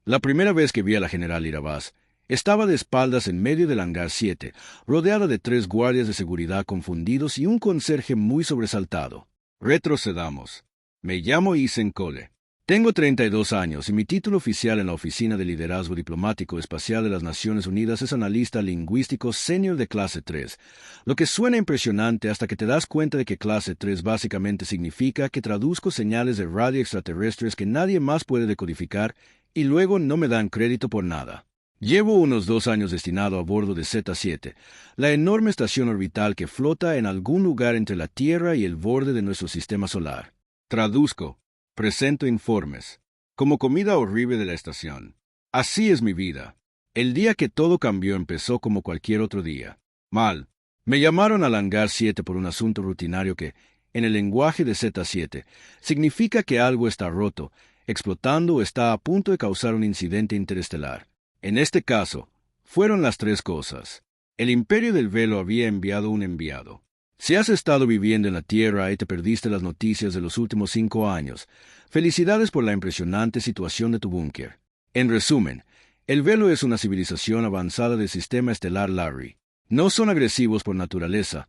La primera vez que vi a la general Irabaz, estaba de espaldas en medio del hangar 7, rodeada de 3 guardias de seguridad confundidos y un conserje muy sobresaltado. Retrocedamos. Me llamo Isen Cole. Tengo 32 años y mi título oficial en la Oficina de Liderazgo Diplomático Espacial de las Naciones Unidas es analista lingüístico senior de clase 3, lo que suena impresionante hasta que te das cuenta de que clase 3 básicamente significa que traduzco señales de radio extraterrestres que nadie más puede decodificar y luego no me dan crédito por nada. Llevo unos 2 años destinado a bordo de Z-7, la enorme estación orbital que flota en algún lugar entre la Tierra y el borde de nuestro sistema solar. Traduzco. Presento informes. Como comida horrible de la estación. Así es mi vida. El día que todo cambió empezó como cualquier otro día. Mal. Me llamaron al hangar 7 por un asunto rutinario que, en el lenguaje de Z-7, significa que algo está roto, explotando o está a punto de causar un incidente interestelar. En este caso, fueron las 3 cosas. El Imperio del Velo había enviado un enviado. Si has estado viviendo en la Tierra y te perdiste las noticias de los últimos 5 años, felicidades por la impresionante situación de tu búnker. En resumen, el Velo es una civilización avanzada del sistema estelar Larry. No son agresivos por naturaleza,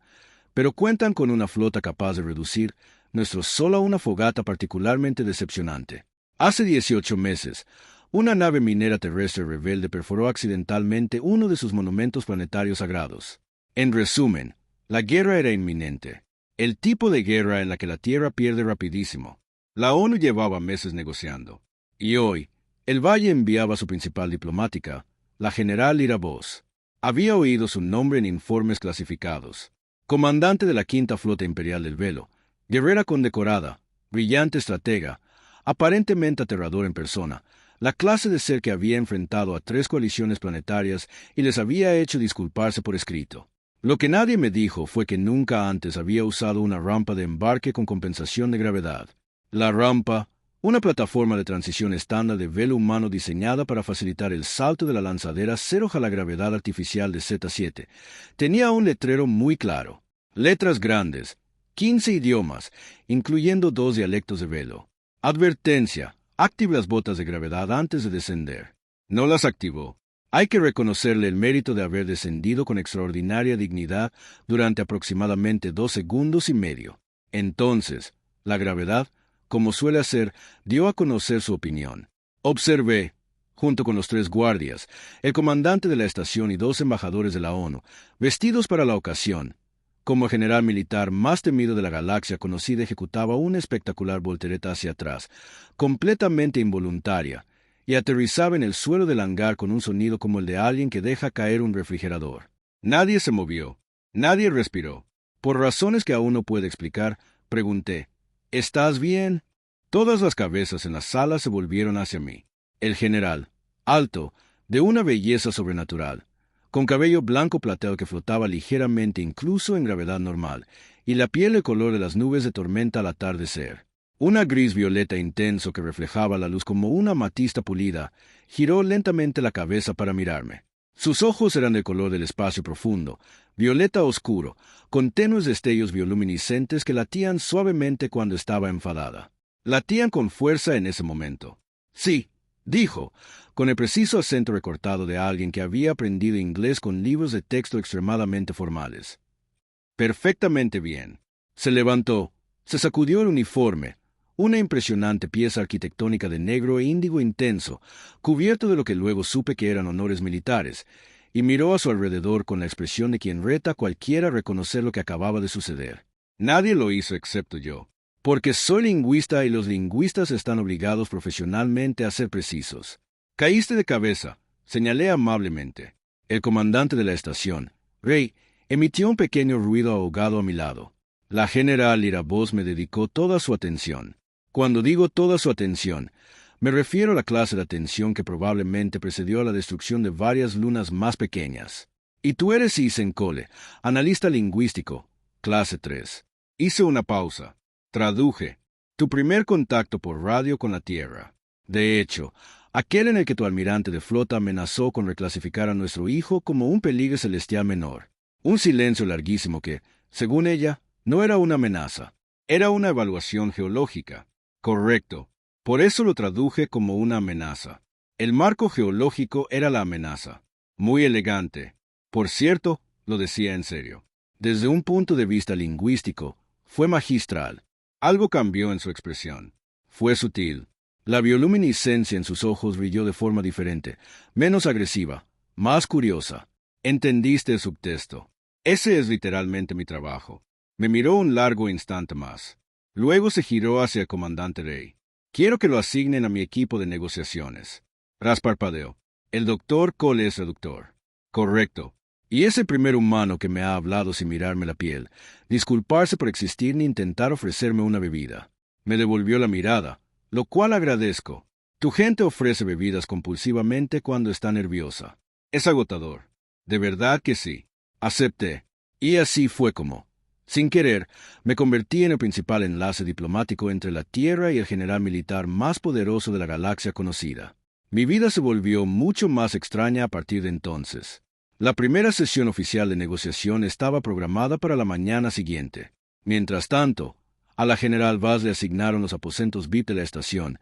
pero cuentan con una flota capaz de reducir nuestro sol a una fogata particularmente decepcionante. Hace 18 meses, una nave minera terrestre rebelde perforó accidentalmente uno de sus monumentos planetarios sagrados. En resumen, la guerra era inminente. El tipo de guerra en la que la Tierra pierde rapidísimo. La ONU llevaba meses negociando. Y hoy, el Valle enviaba a su principal diplomática, la general Irabaz. Había oído su nombre en informes clasificados. Comandante de la Quinta Flota Imperial del Velo, guerrera condecorada, brillante estratega, aparentemente aterrador en persona, la clase de ser que había enfrentado a 3 coaliciones planetarias y les había hecho disculparse por escrito. Lo que nadie me dijo fue que nunca antes había usado una rampa de embarque con compensación de gravedad. La rampa, una plataforma de transición estándar de velo humano diseñada para facilitar el salto de la lanzadera cero a la gravedad artificial de Z-7, tenía un letrero muy claro. Letras grandes, 15 idiomas, incluyendo 2 dialectos de velo. Advertencia: active las botas de gravedad antes de descender. No las activó. Hay que reconocerle el mérito de haber descendido con extraordinaria dignidad durante aproximadamente 2 segundos y medio. Entonces, la gravedad, como suele hacer, dio a conocer su opinión. Observé, junto con los 3 guardias, el comandante de la estación y 2 embajadores de la ONU, vestidos para la ocasión. Como general militar más temido de la galaxia conocida ejecutaba una espectacular voltereta hacia atrás, completamente involuntaria, y aterrizaba en el suelo del hangar con un sonido como el de alguien que deja caer un refrigerador. Nadie se movió. Nadie respiró. Por razones que aún no puedo explicar, pregunté: ¿estás bien? Todas las cabezas en la sala se volvieron hacia mí. El general, alto, de una belleza sobrenatural, con cabello blanco plateado que flotaba ligeramente incluso en gravedad normal, y la piel el color de las nubes de tormenta al atardecer. Una gris violeta intenso que reflejaba la luz como una amatista pulida, giró lentamente la cabeza para mirarme. Sus ojos eran del color del espacio profundo, violeta oscuro, con tenues destellos bioluminiscentes que latían suavemente cuando estaba enfadada. Latían con fuerza en ese momento. Sí, dijo, con el preciso acento recortado de alguien que había aprendido inglés con libros de texto extremadamente formales. Perfectamente bien. Se levantó, se sacudió el uniforme, una impresionante pieza arquitectónica de negro e índigo intenso, cubierto de lo que luego supe que eran honores militares, y miró a su alrededor con la expresión de quien reta a cualquiera a reconocer lo que acababa de suceder. Nadie lo hizo excepto yo, porque soy lingüista y los lingüistas están obligados profesionalmente a ser precisos. Caíste de cabeza, señalé amablemente. El comandante de la estación, Rey, emitió un pequeño ruido ahogado a mi lado. La general Irabaz me dedicó toda su atención. Cuando digo toda su atención, me refiero a la clase de atención que probablemente precedió a la destrucción de varias lunas más pequeñas. Y tú eres Isen Cole, analista lingüístico, clase 3. Hice una pausa. Traduje. Tu primer contacto por radio con la Tierra. De hecho, aquel en el que tu almirante de flota amenazó con reclasificar a nuestro hijo como un peligro celestial menor. Un silencio larguísimo que, según ella, no era una amenaza. Era una evaluación geológica. Correcto. Por eso lo traduje como una amenaza. El marco geológico era la amenaza. Muy elegante. Por cierto, lo decía en serio. Desde un punto de vista lingüístico, fue magistral. Algo cambió en su expresión. Fue sutil. La bioluminiscencia en sus ojos brilló de forma diferente, menos agresiva, más curiosa. Entendiste el subtexto. Ese es literalmente mi trabajo. Me miró un largo instante más. Luego se giró hacia el comandante Rey. Quiero que lo asignen a mi equipo de negociaciones. Rasparpadeo. El doctor Cole es reductor. Correcto. Y ese primer humano que me ha hablado sin mirarme la piel, disculparse por existir ni intentar ofrecerme una bebida. Me devolvió la mirada, lo cual agradezco. Tu gente ofrece bebidas compulsivamente cuando está nerviosa. Es agotador. De verdad que sí. Acepté. Y así fue como, sin querer, me convertí en el principal enlace diplomático entre la Tierra y el general militar más poderoso de la galaxia conocida. Mi vida se volvió mucho más extraña a partir de entonces. La primera sesión oficial de negociación estaba programada para la mañana siguiente. Mientras tanto, a la general Vaz le asignaron los aposentos VIP de la estación,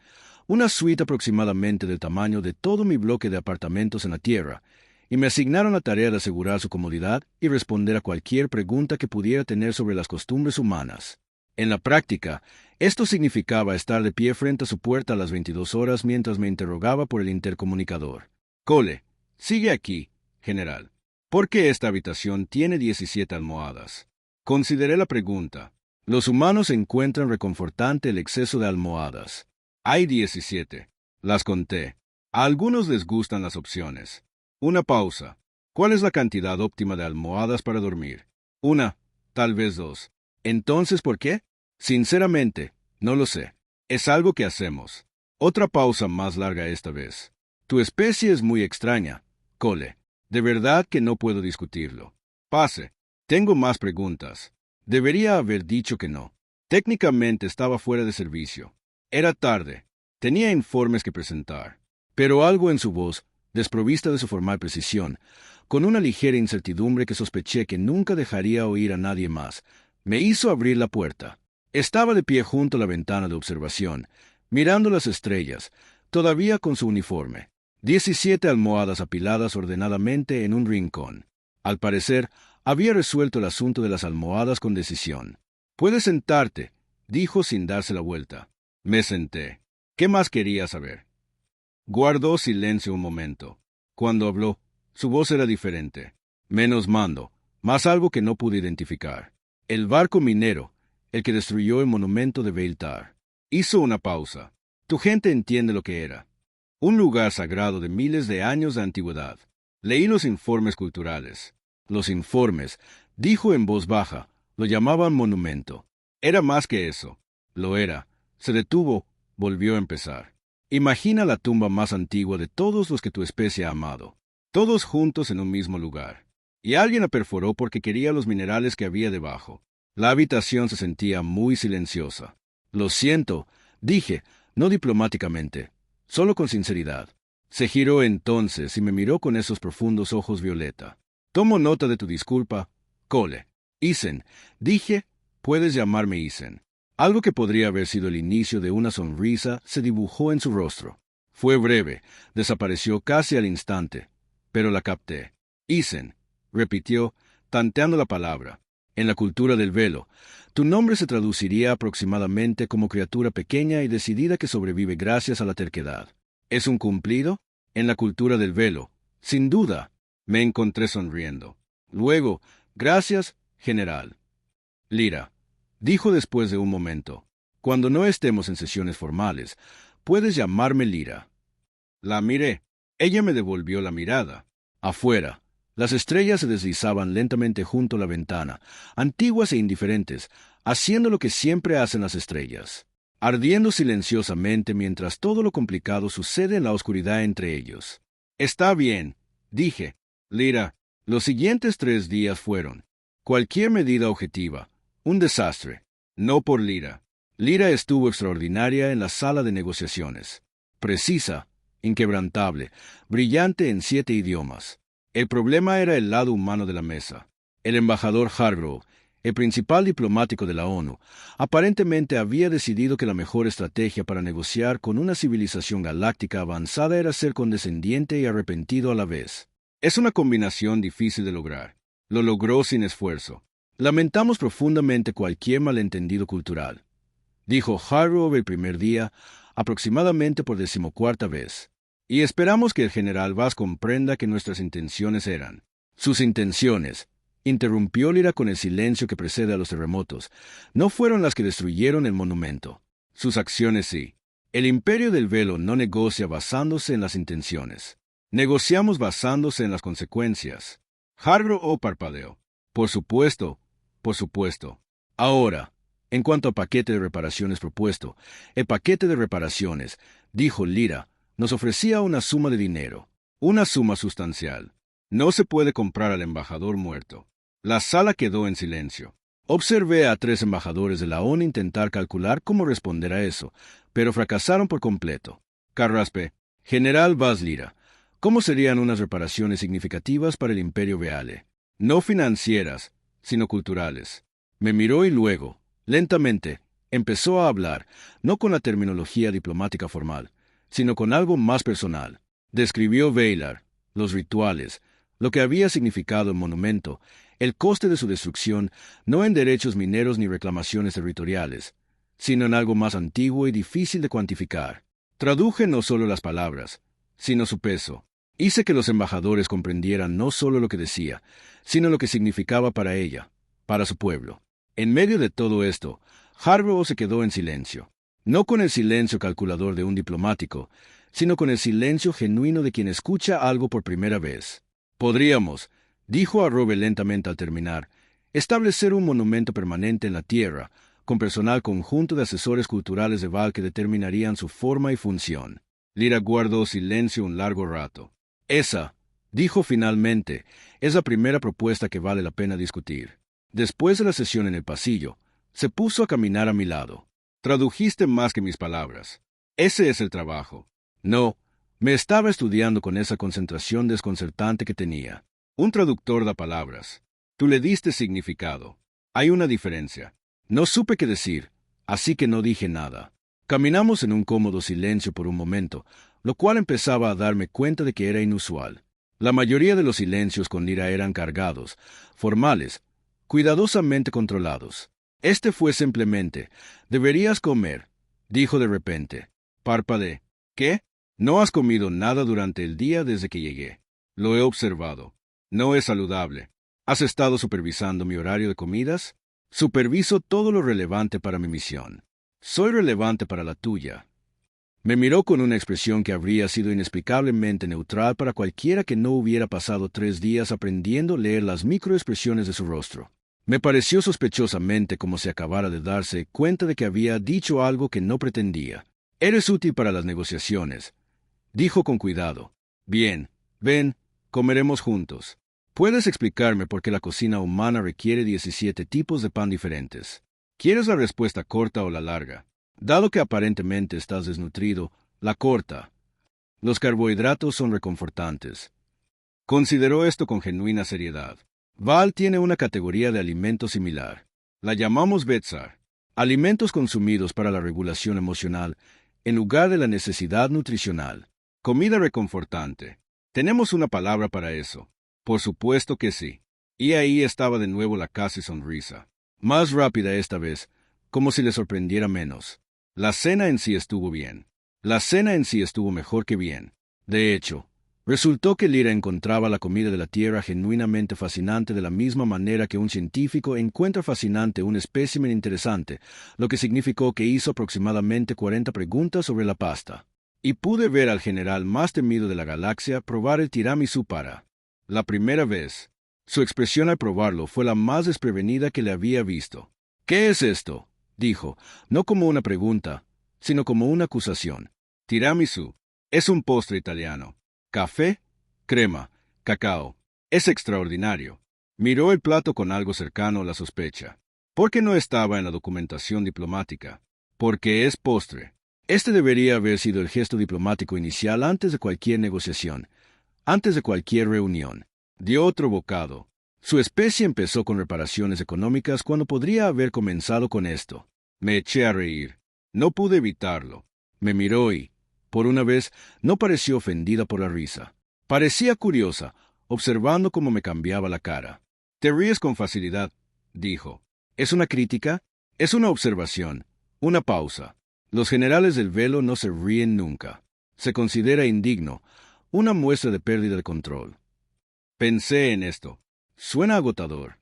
una suite aproximadamente del tamaño de todo mi bloque de apartamentos en la Tierra, y me asignaron la tarea de asegurar su comodidad y responder a cualquier pregunta que pudiera tener sobre las costumbres humanas. En la práctica, esto significaba estar de pie frente a su puerta a las 22 horas mientras me interrogaba por el intercomunicador. Cole, sigue aquí, general. ¿Por qué esta habitación tiene 17 almohadas? Consideré la pregunta. Los humanos encuentran reconfortante el exceso de almohadas. Hay 17. Las conté. A algunos les gustan las opciones. Una pausa. ¿Cuál es la cantidad óptima de almohadas para dormir? Una, tal vez dos. Entonces, ¿por qué? Sinceramente, no lo sé. Es algo que hacemos. Otra pausa más larga esta vez. Tu especie es muy extraña, Cole. De verdad que no puedo discutirlo. Pase. Tengo más preguntas. Debería haber dicho que no. Técnicamente estaba fuera de servicio. Era tarde. Tenía informes que presentar. Pero algo en su voz, desprovista de su formal precisión, con una ligera incertidumbre que sospeché que nunca dejaría oír a nadie más, me hizo abrir la puerta. Estaba de pie junto a la ventana de observación, mirando las estrellas, todavía con su uniforme. 17 almohadas apiladas ordenadamente en un rincón. Al parecer, había resuelto el asunto de las almohadas con decisión. «Puedes sentarte», dijo sin darse la vuelta. Me senté. ¿Qué más quería saber? Guardó silencio un momento. Cuando habló, su voz era diferente. Menos mando, más algo que no pude identificar. El barco minero, el que destruyó el monumento de Veiltar. Hizo una pausa. Tu gente entiende lo que era. Un lugar sagrado de miles de años de antigüedad. Leí los informes culturales. Los informes, dijo en voz baja, lo llamaban monumento. Era más que eso. Lo era. Se detuvo, volvió a empezar. Imagina la tumba más antigua de todos los que tu especie ha amado. Todos juntos en un mismo lugar. Y alguien la perforó porque quería los minerales que había debajo. La habitación se sentía muy silenciosa. Lo siento, dije, no diplomáticamente, solo con sinceridad. Se giró entonces y me miró con esos profundos ojos violeta. Tomo nota de tu disculpa, Cole. Isen, dije, puedes llamarme Isen. Algo que podría haber sido el inicio de una sonrisa se dibujó en su rostro. Fue breve, desapareció casi al instante, pero la capté. Isen, repitió, tanteando la palabra. En la cultura del velo, tu nombre se traduciría aproximadamente como criatura pequeña y decidida que sobrevive gracias a la terquedad. ¿Es un cumplido? En la cultura del velo, sin duda. Me encontré sonriendo. Luego, gracias, general. Lyra, dijo después de un momento, cuando no estemos en sesiones formales, puedes llamarme Lyra. La miré. Ella me devolvió la mirada. Afuera, las estrellas se deslizaban lentamente junto a la ventana, antiguas e indiferentes, haciendo lo que siempre hacen las estrellas, ardiendo silenciosamente mientras todo lo complicado sucede en la oscuridad entre ellos. Está bien, dije. Lyra, los siguientes 3 días fueron cualquier medida objetiva, un desastre. No por Lyra. Lyra estuvo extraordinaria en la sala de negociaciones. Precisa, inquebrantable, brillante en 7 idiomas. El problema era el lado humano de la mesa. El embajador Hargrove, el principal diplomático de la ONU, aparentemente había decidido que la mejor estrategia para negociar con una civilización galáctica avanzada era ser condescendiente y arrepentido a la vez. Es una combinación difícil de lograr. Lo logró sin esfuerzo. Lamentamos profundamente cualquier malentendido cultural, dijo Hargrove el primer día, aproximadamente por 14ª vez. Y esperamos que el general Vaz comprenda que nuestras intenciones eran. Sus intenciones, interrumpió Lyra con el silencio que precede a los terremotos, no fueron las que destruyeron el monumento. Sus acciones sí. El imperio del velo no negocia basándose en las intenciones. Negociamos basándose en las consecuencias. Hargrove parpadeó. Por supuesto, por supuesto. Ahora, en cuanto al paquete de reparaciones propuesto, el paquete de reparaciones, dijo Lyra, nos ofrecía una suma de dinero. Una suma sustancial. No se puede comprar al embajador muerto. La sala quedó en silencio. Observé a 3 embajadores de la ONU intentar calcular cómo responder a eso, pero fracasaron por completo. Carraspe, General Vaz Lyra, ¿cómo serían unas reparaciones significativas para el Imperio Veale? No financieras, sino culturales. Me miró y luego, lentamente, empezó a hablar, no con la terminología diplomática formal, sino con algo más personal. Describió Valar, los rituales, lo que había significado el monumento, el coste de su destrucción, no en derechos mineros ni reclamaciones territoriales, sino en algo más antiguo y difícil de cuantificar. Traduje no solo las palabras, sino su peso. Hice que los embajadores comprendieran no solo lo que decía, sino lo que significaba para ella, para su pueblo. En medio de todo esto, Hargrove se quedó en silencio. No con el silencio calculador de un diplomático, sino con el silencio genuino de quien escucha algo por primera vez. Podríamos, dijo a Robe lentamente al terminar, establecer un monumento permanente en la Tierra, con personal conjunto de asesores culturales de Val que determinarían su forma y función. Lyra guardó silencio un largo rato. Esa, dijo finalmente, es la primera propuesta que vale la pena discutir. Después de la sesión en el pasillo, se puso a caminar a mi lado. Tradujiste más que mis palabras. Ese es el trabajo. No, me estaba estudiando con esa concentración desconcertante que tenía. Un traductor da palabras. Tú le diste significado. Hay una diferencia. No supe qué decir, así que no dije nada. Caminamos en un cómodo silencio por un momento, lo cual empezaba a darme cuenta de que era inusual. La mayoría de los silencios con Lyra eran cargados, formales, cuidadosamente controlados. Este fue simplemente, deberías comer, dijo de repente. Parpadeé. ¿Qué? No has comido nada durante el día desde que llegué. Lo he observado. No es saludable. ¿Has estado supervisando mi horario de comidas? Superviso todo lo relevante para mi misión. Soy relevante para la tuya. Me miró con una expresión que habría sido inexplicablemente neutral para cualquiera que no hubiera pasado 3 días aprendiendo a leer las microexpresiones de su rostro. Me pareció sospechosamente como si acabara de darse cuenta de que había dicho algo que no pretendía. Eres útil para las negociaciones, dijo con cuidado. Bien, ven, comeremos juntos. ¿Puedes explicarme por qué la cocina humana requiere 17 tipos de pan diferentes? ¿Quieres la respuesta corta o la larga? Dado que aparentemente estás desnutrido, la corta. Los carbohidratos son reconfortantes. Consideró esto con genuina seriedad. Val tiene una categoría de alimentos similar. La llamamos Betsar. Alimentos consumidos para la regulación emocional, en lugar de la necesidad nutricional. Comida reconfortante. Tenemos una palabra para eso. Por supuesto que sí. Y ahí estaba de nuevo la casi sonrisa. Más rápida esta vez, como si le sorprendiera menos. La cena en sí estuvo bien. La cena en sí estuvo mejor que bien. De hecho, resultó que Lyra encontraba la comida de la Tierra genuinamente fascinante de la misma manera que un científico encuentra fascinante un espécimen interesante, lo que significó que hizo aproximadamente 40 preguntas sobre la pasta. Y pude ver al general más temido de la galaxia probar el tiramisú para la primera vez. Su expresión al probarlo fue la más desprevenida que le había visto. ¿Qué es esto?, dijo, no como una pregunta, sino como una acusación. Tiramisú. Es un postre italiano. Café, crema, cacao. Es extraordinario. Miró el plato con algo cercano a la sospecha. ¿Por qué no estaba en la documentación diplomática? Porque es postre. Este debería haber sido el gesto diplomático inicial antes de cualquier negociación, antes de cualquier reunión. Dio otro bocado. Su especie empezó con reparaciones económicas cuando podría haber comenzado con esto. Me eché a reír. No pude evitarlo. Me miró y, por una vez, no pareció ofendida por la risa. Parecía curiosa, observando cómo me cambiaba la cara. Te ríes con facilidad, dijo. ¿Es una crítica? Es una observación. Una pausa. Los generales del velo no se ríen nunca. Se considera indigno, una muestra de pérdida de control. Pensé en esto. Suena agotador.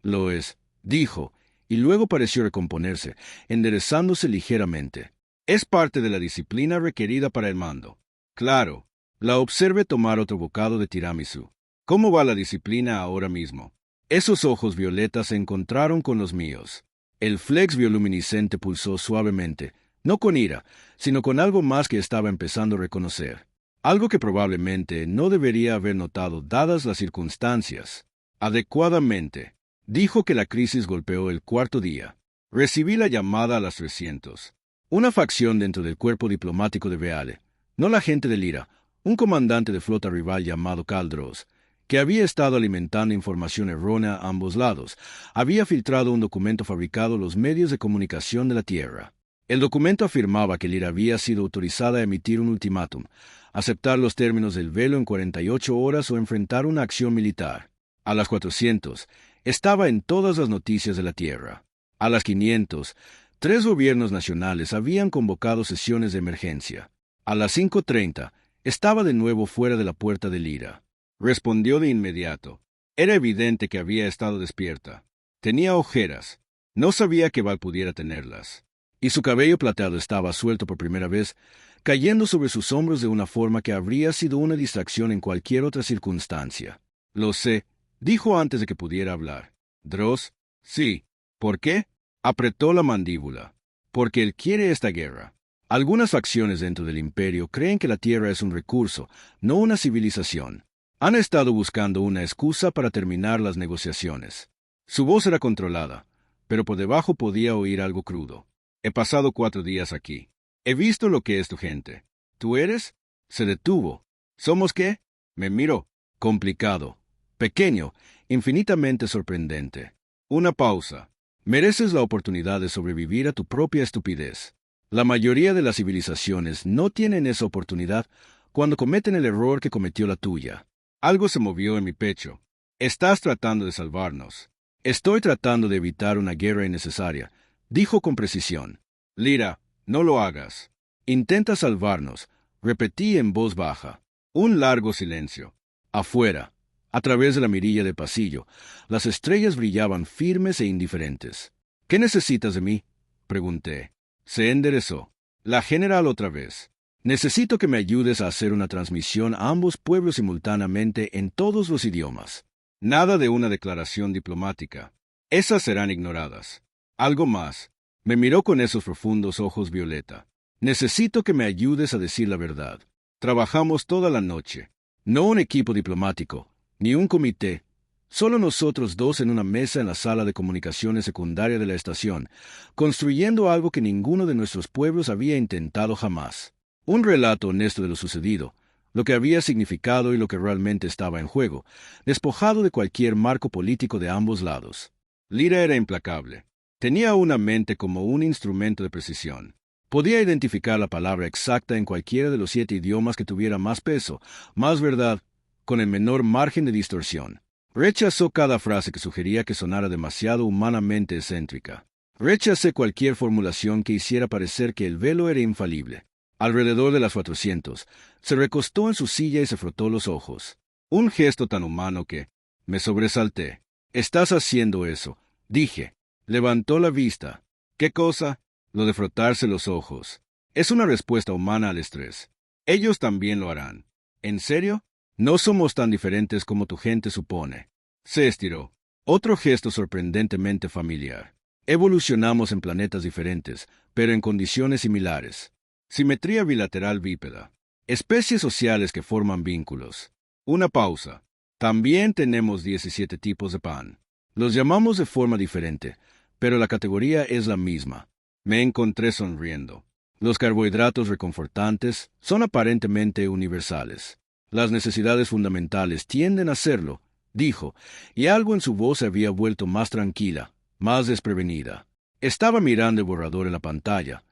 Lo es, dijo, y luego pareció recomponerse, enderezándose ligeramente. Es parte de la disciplina requerida para el mando. Claro. La observé tomar otro bocado de tiramisú. ¿Cómo va la disciplina ahora mismo? Esos ojos violetas se encontraron con los míos. El flex bioluminiscente pulsó suavemente, no con ira, sino con algo más que estaba empezando a reconocer. Algo que probablemente no debería haber notado dadas las circunstancias. Adecuadamente. Dijo que la crisis golpeó el cuarto día. Recibí la llamada a las 300. Una facción dentro del cuerpo diplomático de Reale, no la gente de Lira, un comandante de flota rival llamado Caldros, que había estado alimentando información errónea a ambos lados, había filtrado un documento fabricado en los medios de comunicación de la Tierra. El documento afirmaba que Lira había sido autorizada a emitir un ultimátum, aceptar los términos del velo en 48 horas o enfrentar una acción militar. A las 400, estaba en todas las noticias de la Tierra. A las 500, 3 gobiernos nacionales habían convocado sesiones de emergencia. A las 5:30, estaba de nuevo fuera de la puerta de Lira. Respondió de inmediato. Era evidente que había estado despierta. Tenía ojeras. No sabía que Val pudiera tenerlas. Y su cabello plateado estaba suelto por primera vez, cayendo sobre sus hombros de una forma que habría sido una distracción en cualquier otra circunstancia. Lo sé, dijo antes de que pudiera hablar. Dross, sí. ¿Por qué? Apretó la mandíbula. Porque él quiere esta guerra. Algunas facciones dentro del imperio creen que la Tierra es un recurso, no una civilización. Han estado buscando una excusa para terminar las negociaciones. Su voz era controlada, pero por debajo podía oír algo crudo. He pasado 4 días aquí. He visto lo que es tu gente. ¿Tú eres? Se detuvo. ¿Somos qué? Me miró. Complicado. Pequeño. Infinitamente sorprendente. Una pausa. Mereces la oportunidad de sobrevivir a tu propia estupidez. La mayoría de las civilizaciones no tienen esa oportunidad cuando cometen el error que cometió la tuya. Algo se movió en mi pecho. Estás tratando de salvarnos. Estoy tratando de evitar una guerra innecesaria, dijo con precisión. Lira, no lo hagas. Intenta salvarnos, repetí en voz baja. Un largo silencio. Afuera, a través de la mirilla del pasillo, las estrellas brillaban firmes e indiferentes. ¿Qué necesitas de mí? Pregunté. Se enderezó. La general otra vez. Necesito que me ayudes a hacer una transmisión a ambos pueblos simultáneamente en todos los idiomas. Nada de una declaración diplomática. Esas serán ignoradas. Algo más. Me miró con esos profundos ojos violeta. Necesito que me ayudes a decir la verdad. Trabajamos toda la noche. No un equipo diplomático, ni un comité. Solo nosotros dos en una mesa en la sala de comunicaciones secundaria de la estación, construyendo algo que ninguno de nuestros pueblos había intentado jamás. Un relato honesto de lo sucedido, lo que había significado y lo que realmente estaba en juego, despojado de cualquier marco político de ambos lados. Lira era implacable. Tenía una mente como un instrumento de precisión. Podía identificar la palabra exacta en cualquiera de los 7 idiomas que tuviera más peso, más verdad, con el menor margen de distorsión. Rechazó cada frase que sugería que sonara demasiado humanamente excéntrica. Rechacé cualquier formulación que hiciera parecer que el velo era infalible. Alrededor de las 400, se recostó en su silla y se frotó los ojos. Un gesto tan humano que me sobresalté. «Estás haciendo eso», dije. Levantó la vista. «¿Qué cosa?» Lo de frotarse los ojos. Es una respuesta humana al estrés. Ellos también lo harán. ¿En serio? No somos tan diferentes como tu gente supone. Se estiró. Otro gesto sorprendentemente familiar. Evolucionamos en planetas diferentes, pero en condiciones similares. Simetría bilateral bípeda. Especies sociales que forman vínculos. Una pausa. También tenemos 17 tipos de pan. Los llamamos de forma diferente, pero la categoría es la misma. Me encontré sonriendo. Los carbohidratos reconfortantes son aparentemente universales. Las necesidades fundamentales tienden a serlo, dijo, y algo en su voz se había vuelto más tranquila, más desprevenida. Estaba mirando el borrador en la pantalla,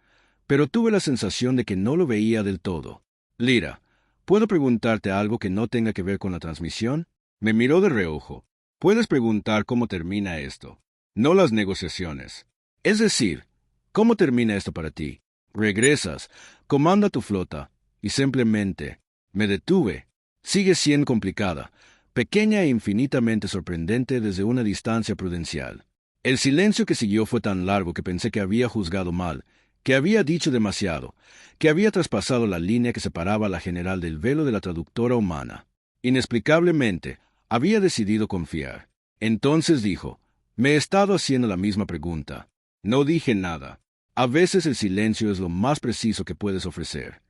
pero tuve la sensación de que no lo veía del todo. Lyra, ¿puedo preguntarte algo que no tenga que ver con la transmisión? Me miró de reojo. Puedes preguntar cómo termina esto, no las negociaciones. Es decir, ¿cómo termina esto para ti? Regresas, comanda tu flota, y simplemente... Me detuve. Sigue siendo complicada, pequeña e infinitamente sorprendente desde una distancia prudencial. El silencio que siguió fue tan largo que pensé que había juzgado mal, que había dicho demasiado, que había traspasado la línea que separaba a la general del velo de la traductora humana. Inexplicablemente, había decidido confiar. Entonces dijo, me he estado haciendo la misma pregunta. No dije nada. A veces el silencio es lo más preciso que puedes ofrecer.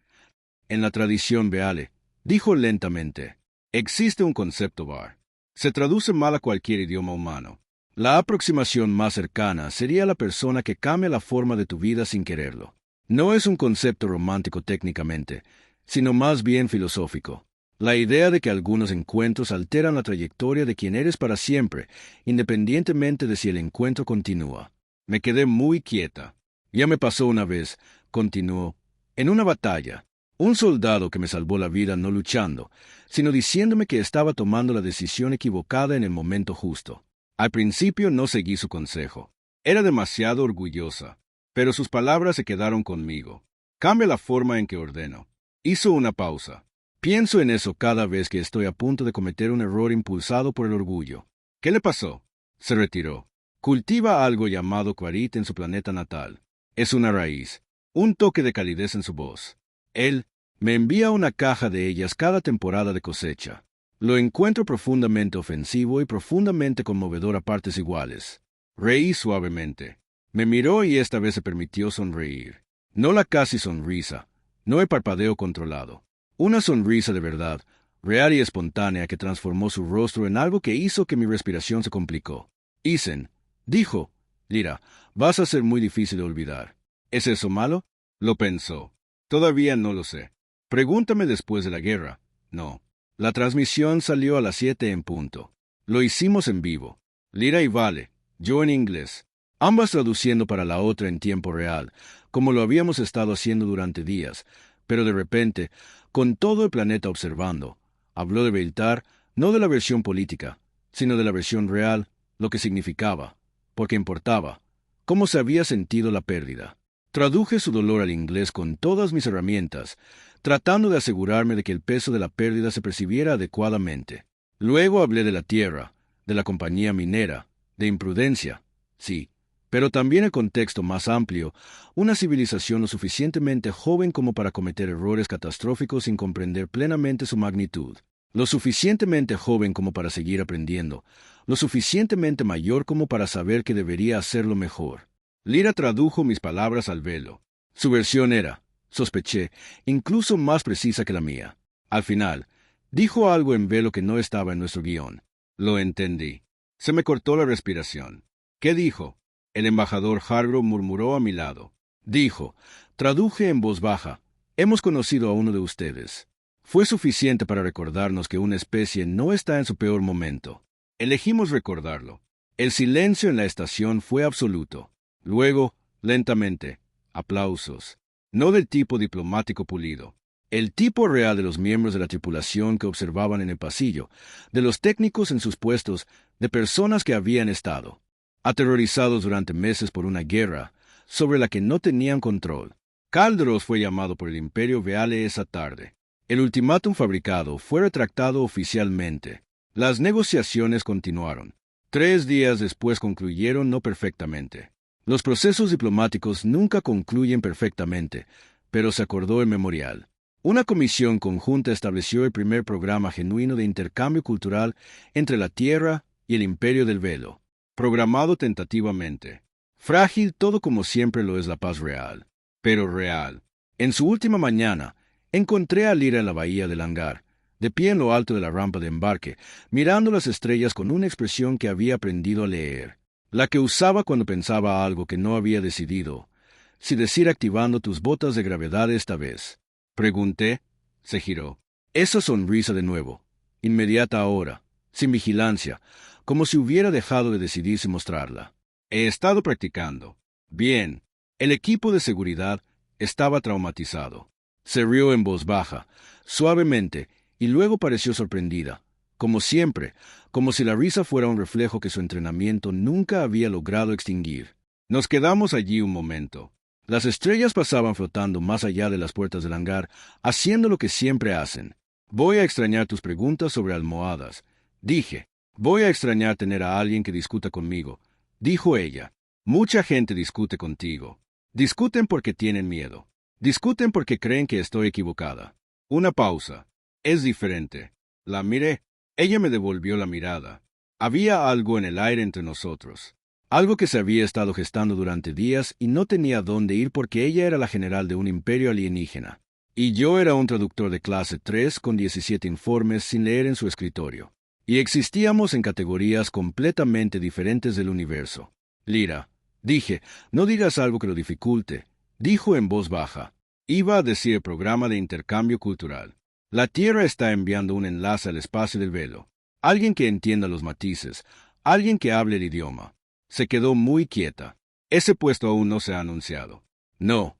En la tradición Beale, dijo lentamente, existe un concepto var. Se traduce mal a cualquier idioma humano. La aproximación más cercana sería la persona que cambia la forma de tu vida sin quererlo. No es un concepto romántico técnicamente, sino más bien filosófico. La idea de que algunos encuentros alteran la trayectoria de quien eres para siempre, independientemente de si el encuentro continúa. Me quedé muy quieta. Ya me pasó una vez, continuó, en una batalla. Un soldado que me salvó la vida no luchando, sino diciéndome que estaba tomando la decisión equivocada en el momento justo. Al principio no seguí su consejo. Era demasiado orgullosa, pero sus palabras se quedaron conmigo. Cambia la forma en que ordeno. Hizo una pausa. Pienso en eso cada vez que estoy a punto de cometer un error impulsado por el orgullo. ¿Qué le pasó? Se retiró. Cultiva algo llamado Quarit en su planeta natal. Es una raíz, un toque de calidez en su voz. Él me envía una caja de ellas cada temporada de cosecha. Lo encuentro profundamente ofensivo y profundamente conmovedor a partes iguales. Reí suavemente. Me miró y esta vez se permitió sonreír. No la casi sonrisa, no el parpadeo controlado. Una sonrisa de verdad, real y espontánea que transformó su rostro en algo que hizo que mi respiración se complicó. Isen, dijo, Lyra, vas a ser muy difícil de olvidar. ¿Es eso malo? Lo pensó. Todavía no lo sé. Pregúntame después de la guerra. No. La transmisión salió a las 7 en punto. Lo hicimos en vivo. Lyra y Vale, yo en inglés, ambas traduciendo para la otra en tiempo real, como lo habíamos estado haciendo durante días, pero de repente, con todo el planeta observando, habló de Beltar, no de la versión política, sino de la versión real, lo que significaba, porque importaba, cómo se había sentido la pérdida. Traduje su dolor al inglés con todas mis herramientas, tratando de asegurarme de que el peso de la pérdida se percibiera adecuadamente. Luego hablé de la tierra, de la compañía minera, de imprudencia, sí, pero también el contexto más amplio, una civilización lo suficientemente joven como para cometer errores catastróficos sin comprender plenamente su magnitud, lo suficientemente joven como para seguir aprendiendo, lo suficientemente mayor como para saber que debería hacerlo mejor. Lyra tradujo mis palabras al velo. Su versión era, sospeché, incluso más precisa que la mía. Al final, dijo algo en velo que no estaba en nuestro guión. Lo entendí. Se me cortó la respiración. ¿Qué dijo? El embajador Hargrove murmuró a mi lado. Dijo, traduje en voz baja, hemos conocido a uno de ustedes. Fue suficiente para recordarnos que una especie no está en su peor momento. Elegimos recordarlo. El silencio en la estación fue absoluto. Luego, lentamente, aplausos. No del tipo diplomático pulido. El tipo real de los miembros de la tripulación que observaban en el pasillo, de los técnicos en sus puestos, de personas que habían estado aterrorizados durante meses por una guerra sobre la que no tenían control. Caldros fue llamado por el Imperio Beale esa tarde. El ultimátum fabricado fue retractado oficialmente. Las negociaciones continuaron. 3 días después concluyeron no perfectamente. Los procesos diplomáticos nunca concluyen perfectamente, pero se acordó el memorial. Una comisión conjunta estableció el primer programa genuino de intercambio cultural entre la Tierra y el Imperio del Velo, programado tentativamente. Frágil todo como siempre lo es la paz real, pero real. En su última mañana, encontré a Lyra en la bahía del hangar, de pie en lo alto de la rampa de embarque, mirando las estrellas con una expresión que había aprendido a leer, la que usaba cuando pensaba algo que no había decidido, si decir activando tus botas de gravedad esta vez. Pregunté, se giró. Esa sonrisa de nuevo, inmediata ahora, sin vigilancia, como si hubiera dejado de decidirse mostrarla. He estado practicando. Bien. El equipo de seguridad estaba traumatizado. Se rió en voz baja, suavemente, y luego pareció sorprendida, como siempre, como si la risa fuera un reflejo que su entrenamiento nunca había logrado extinguir. Nos quedamos allí un momento. Las estrellas pasaban flotando más allá de las puertas del hangar, haciendo lo que siempre hacen. Voy a extrañar tus preguntas sobre almohadas, dije. Voy a extrañar tener a alguien que discuta conmigo, dijo ella. Mucha gente discute contigo. Discuten porque tienen miedo. Discuten porque creen que estoy equivocada. Una pausa. Es diferente. La miré. Ella me devolvió la mirada. Había algo en el aire entre nosotros. Algo que se había estado gestando durante días y no tenía dónde ir porque ella era la general de un imperio alienígena. Y yo era un traductor de clase 3 con 17 informes sin leer en su escritorio. Y existíamos en categorías completamente diferentes del universo. Lyra, dije, no digas algo que lo dificulte, dijo en voz baja. Iba a decir programa de intercambio cultural. La Tierra está enviando un enlace al espacio del velo. Alguien que entienda los matices, alguien que hable el idioma. Se quedó muy quieta. Ese puesto aún no se ha anunciado. No,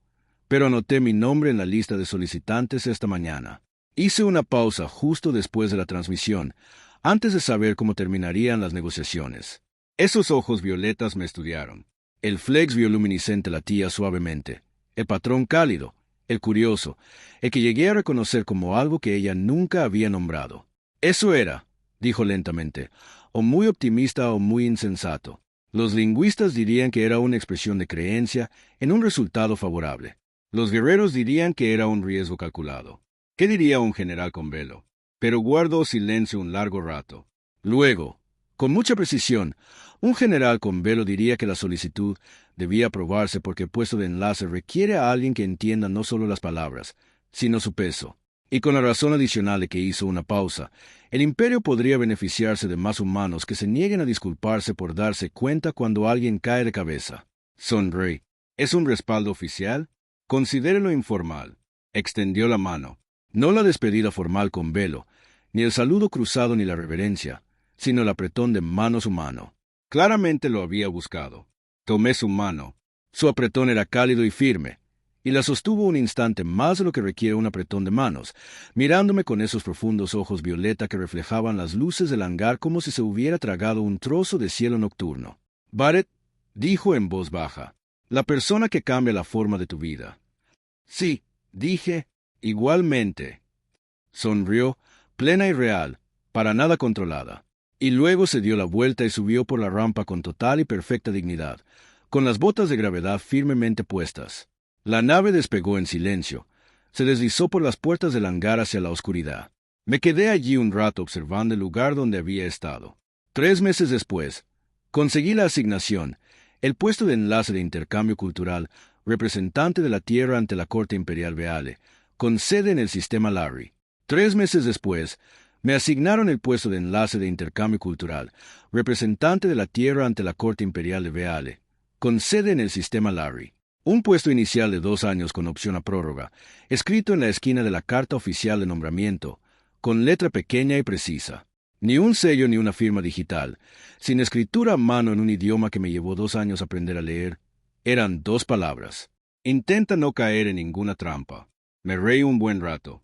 pero anoté mi nombre en la lista de solicitantes esta mañana. Hice una pausa justo después de la transmisión, antes de saber cómo terminarían las negociaciones. Esos ojos violetas me estudiaron. El flex bioluminiscente latía suavemente. El patrón cálido, el curioso, el que llegué a reconocer como algo que ella nunca había nombrado. Eso era, dijo lentamente, o muy optimista o muy insensato. Los lingüistas dirían que era una expresión de creencia en un resultado favorable. Los guerreros dirían que era un riesgo calculado. ¿Qué diría un general con velo? Pero guardó silencio un largo rato. Luego, con mucha precisión, un general con velo diría que la solicitud debía aprobarse porque el puesto de enlace requiere a alguien que entienda no solo las palabras, sino su peso. Y con la razón adicional de que hizo una pausa, el imperio podría beneficiarse de más humanos que se nieguen a disculparse por darse cuenta cuando alguien cae de cabeza. Sonreí. ¿Es un respaldo oficial? Considérelo informal. Extendió la mano. No la despedida formal con velo, ni el saludo cruzado ni la reverencia, sino el apretón de mano a su mano. Claramente lo había buscado. Tomé su mano. Su apretón era cálido y firme, y la sostuvo un instante más de lo que requiere un apretón de manos, mirándome con esos profundos ojos violeta que reflejaban las luces del hangar como si se hubiera tragado un trozo de cielo nocturno. Barrett, dijo en voz baja, la persona que cambia la forma de tu vida. Sí, dije, igualmente. Sonrió, plena y real, para nada controlada. Y luego se dio la vuelta y subió por la rampa con total y perfecta dignidad, con las botas de gravedad firmemente puestas. La nave despegó en silencio. Se deslizó por las puertas del hangar hacia la oscuridad. Me quedé allí un rato observando el lugar donde había estado. 3 meses después, conseguí la asignación, el puesto de enlace de intercambio cultural, representante de la Tierra ante la Corte Imperial Veale, con sede en el sistema Larry. 3 meses después, me asignaron el puesto de enlace de intercambio cultural, representante de la Tierra ante la Corte Imperial de Veale, con sede en el sistema Larry. Un puesto inicial de 2 años con opción a prórroga, escrito en la esquina de la carta oficial de nombramiento, con letra pequeña y precisa. Ni un sello ni una firma digital, sin escritura a mano en un idioma que me llevó 2 años aprender a leer. Eran 2 palabras. Intenta no caer en ninguna trampa. Me reí un buen rato.